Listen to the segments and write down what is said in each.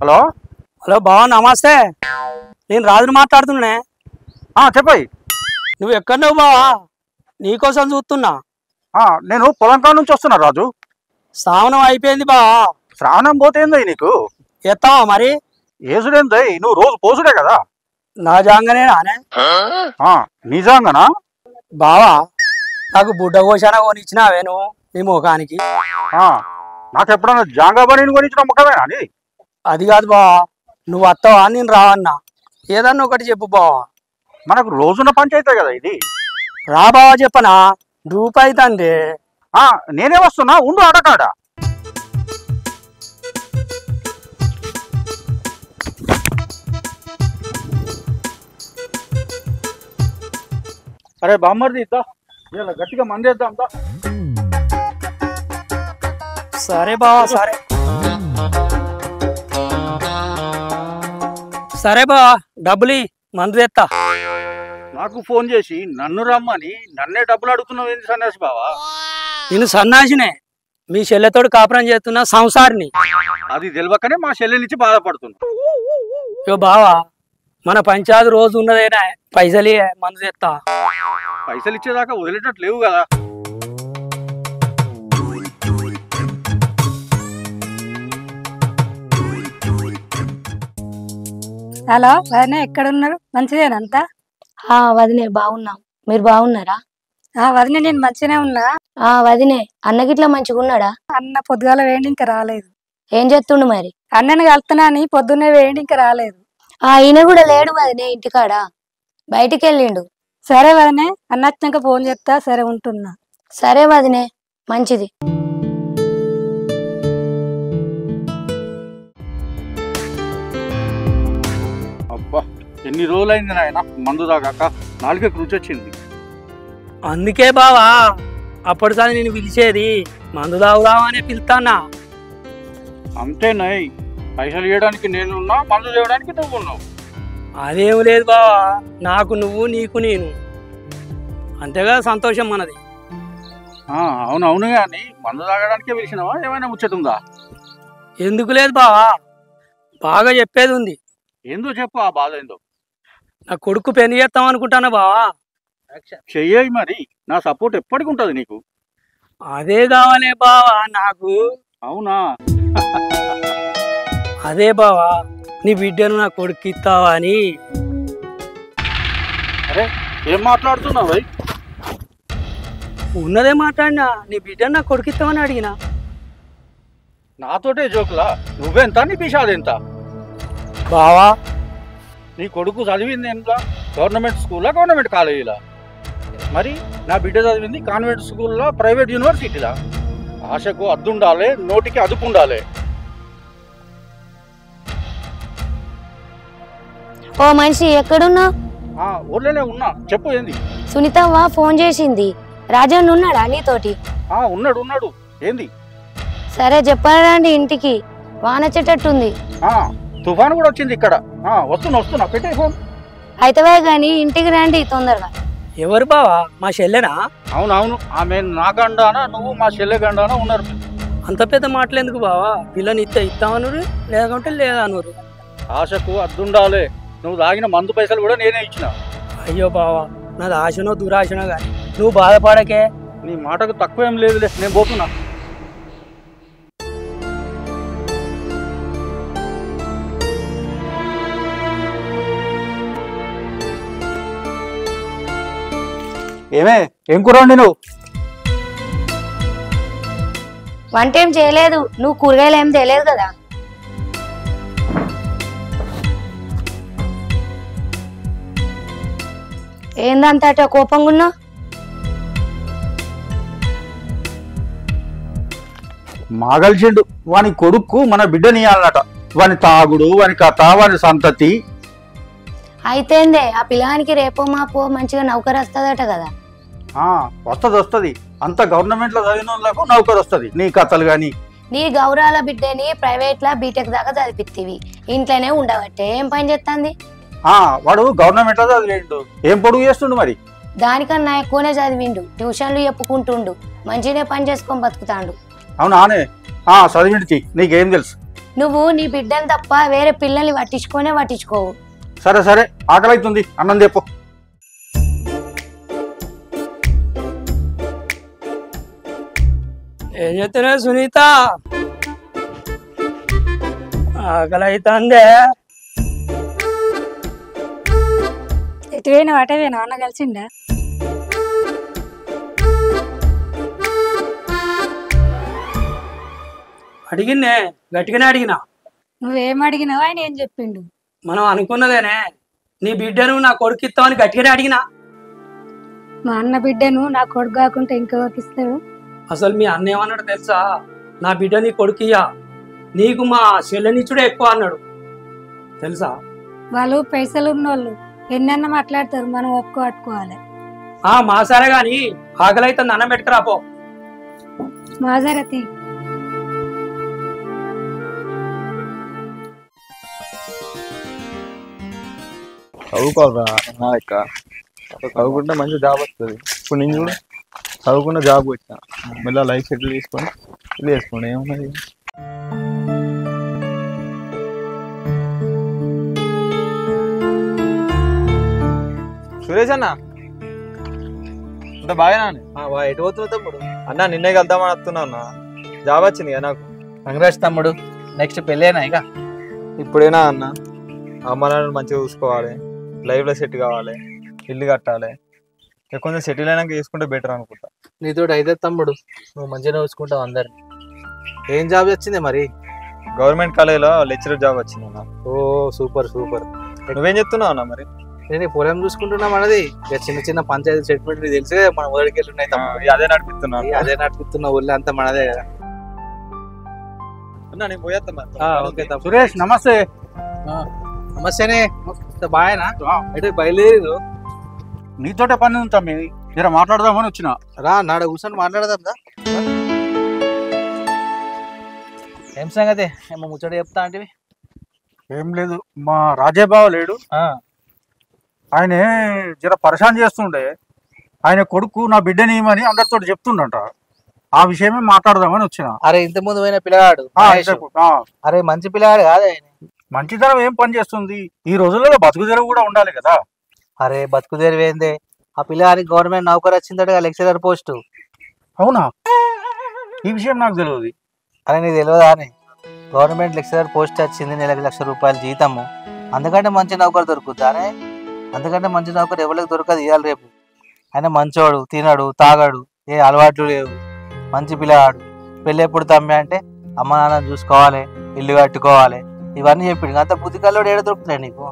Hello hello బావ నమస్తే. నేను రాజుని మాట్లాడుతున్నానే. చెప్పాయి. నువ్వు ఎక్కడున్నావు బావా? నీకోసం చూస్తున్నా. నేను పొలంకాడ నుంచి వస్తున్నా రాజు. శ్రావణం అయిపోయింది బావా. శ్రావణం పోతేందయ్యి నీకు? ఎత్తావా మరి? ఏసుడేందయ్యి, నువ్వు రోజు పోసుడే కదా. నా జాంగనేనానే? నిజంగానా బావా? నాకు బుడ్డ కోశాన కొనిచ్చినావే నువ్వు నీ ముఖానికి. నాకు ఎప్పుడన్నా జాంగా బని కొనిచ్చిన ముఖమేనా అని? అది కాదు బావా, నువ్వు వస్తావా నేను రావన్నా. ఏదన్నా ఒకటి చెప్పు బావా. మనకు రోజున్న పంచాయితే కదా ఇది. రా బావా చెప్పనా, రూపాయి తండ్రి. నేనే వస్తున్నా, ఉండు అడకాడ. అరే బామ్మర్ది ఇద్దా, ఇలా గట్టిగా మందేద్దాం. సరే బావా సరే. సరే బావా, డబ్బులు మందు తెస్తా. నాకు ఫోన్ చేసి నన్ను రమ్మని నన్నే డబ్బులు అడుగుతున్నావు ఏంటి సన్యాసి బావా? నేను సన్నాసినే, మీ చెల్లెతోడు కాపురం చేస్తున్న సంసారిని. అది తెలియకనే మా చెల్లె నుంచి బాధపడుతున్నా. యో బావా, మన పంచాయతీ రోజు ఉన్నదేనా, పైసలు మందు తెస్తా. పైసలు ఇచ్చేదాకా వదిలేటట్టు లేవు కదా. హలో వదినే, ఎక్కడున్నారు? మంచిదేనంతా? వదినే బాగున్నాం, మీరు బాగున్నారా? వదినే నేను మంచిగానే ఉన్నా. వదినే అన్నగిట్లా మంచిగున్నాడా? అన్న పొద్దుగాల వేయండి ఇంకా రాలేదు. ఏం చేస్తుండు మరి? అన్నని కలుతున్నా అని పొద్దున్నే వేయండి ఇంకా రాలేదు. ఈయన కూడా లేడు వదినే, ఇంటికాడ బయటికి వెళ్ళిండు. సరే వదినే, అన్న వచ్చినాక ఫోన్ చేస్తా. సరే ఉంటున్నా. సరే వదినే, మంచిది. అబ్బా, ఎన్ని రోజులైంది నాయన మందు తాగాక, నాలుగకి రుచి వచ్చింది. అందుకే బావా అప్పటిసారి నేను పిలిచేది, మందు తాగుదామనే పిలుస్తానా. అంతేనాయ్, పైసలు ఇవ్వడానికి నేనున్నా, మందు చేయడానికి నువ్వు ఉన్నావు. అదేం లేదు బావా, నాకు నువ్వు నీకు నేను, అంతేగా సంతోషం మనది. అవునవును, కానీ మందు తాగడానికే పిలిచినావా, ఏమైనా ముచ్చటుందా? ఎందుకు లేదు బావా, బాగా చెప్పేది ఉంది. ఎందుకు చెప్పు, ఆ బాధ ఏందో. నా కొడుకు పెళ్లి చేస్తాం అనుకుంటానా బావా. చెయ్యి మరి, నా సపోర్ట్ ఎప్పటికి ఉంటుంది నీకు. అదే కావాలే బావా నాకు. అవునా? అదే బావా, నీ బిడ్డను నా కొడుకు ఇస్తావా అని. అరే ఏం మాట్లాడుతున్నావు? ఉన్నదే మాట్లాడినా, నీ బిడ్డను నా కొడుకు ఇస్తామని అడిగినా. నాతోటే జోకులా? నువ్వెంత, నీ పిషాదెంత? బావా నీ కొడుకు చదివింది ఎంత? గవర్నమెంట్ స్కూలా, గవర్నమెంట్ కాలేజీలా? మరి నా బిడ్డ చదివింది కాన్వెంట్ స్కూల్లో, ప్రైవేట్ యూనివర్సిటీలా? ఆశకు అద్దుండాలి, నోటికి అదుపుండాలి. ఓ మనిషి ఎక్కడున్నా? ఊర్లోనే ఉన్నా, చెప్పు ఏంది? సునీతవ్వ ఫోన్ చేసింది. రాజన్ ఉన్నాడా నీతోటి? ఉన్నాడు ఉన్నాడు, ఏంది? సరే చెప్పాలండి, ఇంటికి వాన వచ్చేటట్టుంది. తుఫాను కూడా వచ్చింది ఇక్కడ. వస్తున్నా పెట్టే ఫోన్. అయితే గాని ఇంటికి రండి తొందరగా. ఎవరు బావా? మా చెల్లెనా? అవునవును, ఆమె నా గండానా, నువ్వు మా చెల్లె గండానా ఉన్నారు. అంత పెద్ద మాటలేందుకు బావా? పిల్లని ఇస్తామనురు, లేకుంటే లేదనురు. ఆశకు అద్దుండాలి. నువ్వు తాగిన మందు పైసలు కూడా నేనే ఇచ్చిన. అయ్యో బావా, నాది ఆశనో దురాశనో కానీ నువ్వు బాధపడకే. నీ మాటకు తక్కువ ఏం లేదులే, నేను పోతున్నా. ఏం కూర వండి నువ్వు? వంట ఏం చేయలేదు. నువ్వు కూరగాయలు ఏం తెలియదు కదా. ఏందంత అట కోపంగా ఉన్నావు? మాగల్చిండు, వాని కొడుకు మన బిడ్డనియాలన్నట. వాని తాగుడు, వాని కథ, వాని సంతతి. అయితేందే ఆ పిల్లగానికి రేపో మాపో మంచిగా నౌకరు వస్తుందట కదా. వస్తుంది. అంత గవర్నమెంట్ లో చదివిన వాళ్ళకు నౌకరు వస్తుంది. నీ కథలు గాని. నీ గౌరాల బిడ్డని ప్రైవేట్ లా బీటెక్ దాకా చదివిత్తివి, ఇంట్లోనే ఉండబట్టే ఏం పని చేస్తుంది? వాడు గవర్నమెంట్ లో చదివిండు, ఏం పొడుగు చేస్తుండు మరి? దానికన్నా ఎక్కువనే చదివిండు, ట్యూషన్లు చెప్పుకుంటుండు, మంచిగానే పని చేసుకొని బతుకుతాండు. అవునా? చదివిండికి నీకేం తెలుసు? నువ్వు నీ బిడ్డని తప్ప వేరే పిల్లల్ని పట్టించుకోవు. సరే సరే, ఆకలి అవుతుంది, అన్నం చెప్పు. ఏం చెప్తున్నావు సునీత? ఆకలి అవుతుందే. ఎటువైనా అటవేనా అన్న కలిసిండా? అడిగిన్నే, గట్టిగానే అడిగినా. నువ్వేం అడిగినావు, ఆయన ఏం చెప్పిండు? మనం అనుకున్నదేనే, నీ బిడ్డను నా కొడుకు ఇస్తామని గట్టిగానే అడిగినా. మా అన్న బిడ్డను నా కొడుకు కాకుండా ఇంకెవరికి ఇస్తాడు? అసలు మీ అన్న ఏమన్నాడు తెలుసా? నా బిడ్డ నీ కొడుకుయ్యా, నీకు మా చెల్లెనిచ్చుడే ఎక్కువ అన్నాడు తెలుసా? వాళ్ళు పైసలు ఉన్నోళ్ళు ఎన్నన్నా మాట్లాడతారు, మనం ఒప్పుకోవాలి. మా సరే గాని ఆకలి అయితే అన్నం పెట్టుకురాపో. మాజరతి చదువుకోవాలరా నా లెక్క. చదువుకుంటే మంచి జాబ్ వస్తుంది. ఇప్పుడు నేను కూడా చదువుకున్న జాబ్ వచ్చా, మళ్ళీ లైఫ్ సెటిల్ చేసుకొని పెళ్లి చేసుకోండి, ఏమున్నది. సురేష్ అన్న అంత బాగా ఎటు పోతున్నావు తమ్ముడు? అన్న నిన్నే వెళ్దామని వస్తున్నా అన్న, జాబ్ వచ్చింది కదా నాకు. కంగ్రాట్స్ తమ్ముడు, నెక్స్ట్ పెళ్ళేనా ఇక? ఇప్పుడేనా అన్న, అమ్మ నాన్నని మంచిగా చూసుకోవాలి, లైఫ్లో సెట్ కావాలి, ఇల్లు కట్టాలి. కొంచెం సెటిల్ అయినాక చేసుకుంటే బెటర్ అనుకుంటా. నీతో అయితే తమ్ముడు, నువ్వు మంచిగా చూసుకుంటావు అందరిని. ఏం జాబ్ వచ్చింది మరి? గవర్నమెంట్ కాలేజీలో లెక్చరర్ జాబ్ వచ్చింది అన్న. ఓ సూపర్ సూపర్. నువ్వేం చెప్తున్నావు అన్న మరి? నేను పొలం చూసుకుంటున్నాం అన్నది, ఇక చిన్న చిన్న పంచాయతీ సెటిల్మెంట్ తెలిసే మన ఊరికి వెళ్ళి అదే నడిపిస్తున్నా. అదే నడిపిస్తున్న ఊళ్ళో అంతా మనదే కదా. అన్న నేను పోయేస్తా మరి. ఓకే తమ్ముడు. సురేష్ నమస్తే. నమస్తేనే, బాయనా? అయితే బయలుదేరు. నీతోటే పని ఉంది తమ్మి, జర మాట్లాడదామని వచ్చిన. రా నాడ కూర్చొని మాట్లాడదాం. ఏం సంగతి? ఏమో ముచ్చట చెప్తా అంటే? ఏం లేదు, మా రాజేబావ లేడు, ఆయన జర పరిశాన్ చేస్తుండే. ఆయన కొడుకు నా బిడ్డని ఇవ్వమని అందరితో చెప్తుండంట. ఆ విషయమే మాట్లాడదామని వచ్చిన. అరే ఇంత ముందు పోయిన పిల్లగాడు, అరే మంచి పిల్లగాడు కాదు ఆయన. మంచితనం ఏం పని చేస్తుంది ఈ రోజుల్లో? బతుకు తెరువు కూడా ఉండాలి కదా. అరే బతుకు తెరివేందే, ఆ పిల్లగానికి గవర్నమెంట్ నౌకరు వచ్చిందట, లెక్చరర్ పోస్టు. అవునా? ఈ విషయం నాకు తెలియదు. అరే నీకు తెలియదా అని? గవర్నమెంట్ లెక్చరర్ పోస్ట్ వచ్చింది, నెలకు ₹1,00,000 జీతము. అందుకంటే మంచి నౌకరు దొరుకుద్దా అనే? అందుకంటే మంచి నౌకరు ఎవరికి దొరకదు ఇవాళ రేపు. ఆయన మంచోడు, తినడు, తాగడు, ఏ అలవాట్లు లేవు, మంచి పిల్లగాడు. పెళ్ళి ఎప్పుడు తమ్మి అంటే అమ్మ నాన్నని చూసుకోవాలి, ఇల్లు కట్టుకోవాలి, ఇవన్నీ చెప్పిండు. అంత బుద్ధికల్లోడు ఏడ దొరుకుతాయి నీకు?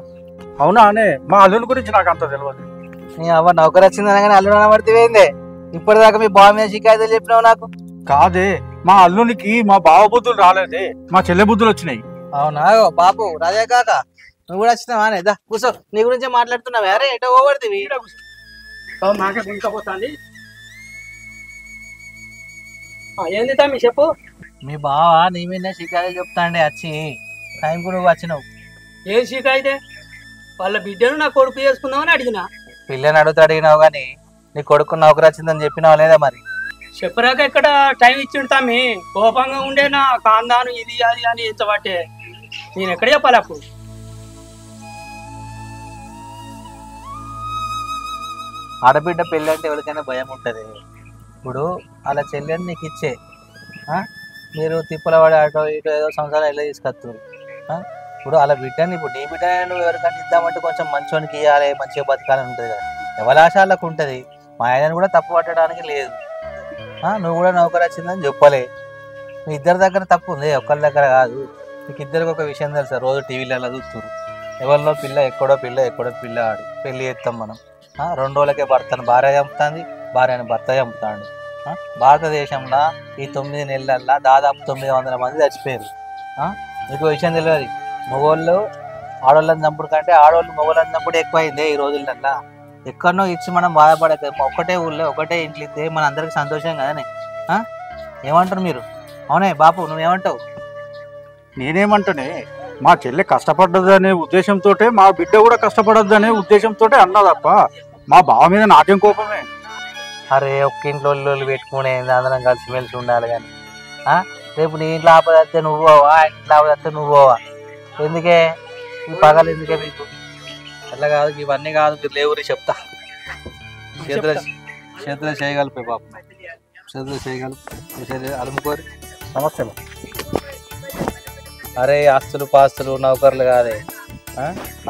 అవునా అనే? మా అల్లుని గురించి నాకు అంత తెలియదు. నీ అవ్వ నౌకరు వచ్చింది అనగానే అల్లుడు అనబడితే ఇప్పటిదాకా మీ బావ మీద షికాయతలు చెప్పినావు నాకు. కాదే, మా అల్లునికి మా బావ బుద్ధులు రాలేదే, మా చెల్లె బుద్ధులు వచ్చినాయి. అవునా బాపు? రాజా కాక నువ్వు కూడా వచ్చినావా? దా కూర్చో, నీ గురించే మాట్లాడుతున్నావు. అరే ఎటో పోగొడుతుంది. నాకే గుంకపోతుంది. ఏంది తమ్మి చెప్పు. మీ బావ నీ మీద షికాయతలు చెప్తాండే వచ్చి, టైంకు నువ్వు వచ్చినావు. ఏం షికాయితే? వాళ్ళ బిడ్డను నా కొడుకు చేసుకుందామని అడిగినా. పిల్లని అడుగుతూ అడిగినావు కానీ నీ కొడుకు నౌకరు వచ్చిందని చెప్పినావు లేదా మరి? చెప్పరాక ఎక్కడ టైం ఇచ్చిండు తమ్మి. కోపంగా ఉండే నా కాందాను ఇది అది అని ఎంచబట్టే నేను ఎక్కడ చెప్పాలి అప్పుడు? ఆడబిడ్డ పెళ్ళి అంటే ఎవరికైనా భయం ఉంటుంది. ఇప్పుడు అలా చెల్లెని నీకు ఇచ్చే మీరు తిప్పల పడి అటో ఇటో ఏదో సంవత్సరాలు ఎలా తీసుకొస్తారు. ఇప్పుడు అలా బిడ్డని, ఇప్పుడు నీ బిడ్డ నువ్వు ఎవరికైనా ఇద్దామంటే కొంచెం మంచోనికి ఇవ్వాలి, మంచిగా బతకాలని ఉంటుంది కదా. ఎవరి ఆశాలకు ఉంటుంది. మా ఆయనను కూడా తప్పు పట్టడానికి లేదు. నువ్వు కూడా నౌకరు వచ్చిందని చెప్పలే. మీ ఇద్దరి దగ్గర తప్పు ఉంది, ఒక్కరి దగ్గర కాదు. మీకు ఇద్దరికి ఒక విషయం తెలుసా? రోజు టీవీలలో చూస్తున్నారు, ఎవరిలో పిల్ల ఎక్కడో పిల్ల ఆడు పెళ్ళి చేస్తాం మనం. 2 రోజులకే భర్తను భార్య చంపుతుంది, భార్యను భర్త చంపుతాడు. భారతదేశంలో ఈ 9 నెలల్లో దాదాపు 900 మంది చచ్చిపోయారు. మీకు విషయం తెలియదు, మగవాళ్ళు ఆడవాళ్ళని చంపుడు కంటే ఆడవాళ్ళు మగవాళ్ళని చంపుడు ఎక్కువైంది ఈ రోజులల్లో. ఎక్కడనో ఇచ్చి మనం బాధపడక ఒకటే ఊళ్ళో ఒకటే ఇంట్లో ఇస్తే మన అందరికి సంతోషం కదనే. ఏమంటారు మీరు? అవునే బాపు, నువ్వేమంటావు? నేనేమంటనే, మా చెల్లె కష్టపడ్డదనే ఉద్దేశంతో, మా బిడ్డ కూడా కష్టపడద్దనే ఉద్దేశంతో అన్నా తప్ప మా బావ మీద నాకేం కోపమే. అరే ఒక్క ఇంట్లో పెట్టుకునే అందరం కలిసిమెలిసి ఉండాలి కానీ రేపు నీ ఇంట్లో ఆపద వస్తే నువ్వు పోవా, ఆయన ఇంట్లో ఆపద వస్తే నువ్వు పోవా. ఎందుకే ఈ పగలు ఎందుకే మీకు? అట్లా కాదు, ఇవన్నీ కాదు, మీరు లేవురి చెప్తా. చేతులు చేయగలిపే పాప, చేతులు చేయగలిపి అలుముకోరి సమస్యలు. అరే ఆస్తులు పాస్తులు నౌకర్లు కాదే,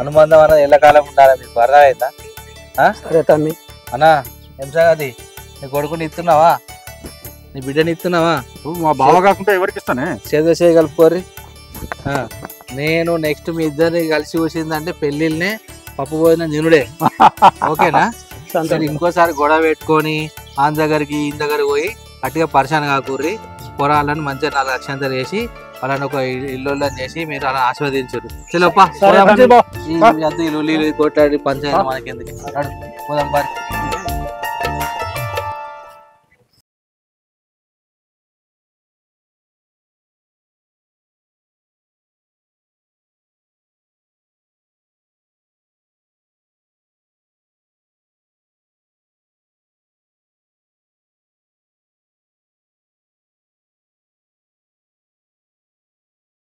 అనుబంధం అన్నది ఎల్లకాలం ఉండాలి. మీకు అర్థమైందా? సరే తమ్మి. అన్నా ఏం సంగతి? నీ కొడుకుని ఇస్తున్నావా? నీ బిడ్డని ఇస్తున్నావా? మా బావ కాకుండా ఎవరికి ఇస్తానే? చేతులు చేయగలుపుకోర్రి. నేను నెక్స్ట్ మీ ఇద్దరిని కలిసి చూసిందంటే పెళ్ళిళ్ళనే పప్పు పోయిన నినుడే. ఓకేనా? సరే, ఇంకోసారి గొడవ పెట్టుకొని ఆన్ దగ్గరికి ఈయన దగ్గర పోయి అట్టిగా పరిశాన్ కాకూర్రి. పొరాలను మంచిగా 4 అక్షంతలు వేసి వాళ్ళని ఒక ఇల్లు చేసి మీరు అలా ఆస్వాదించారు. చలోపా, ఇల్లు కొట్లాడి పంచాయతీ మనకెందుకు, పోదాం బారి.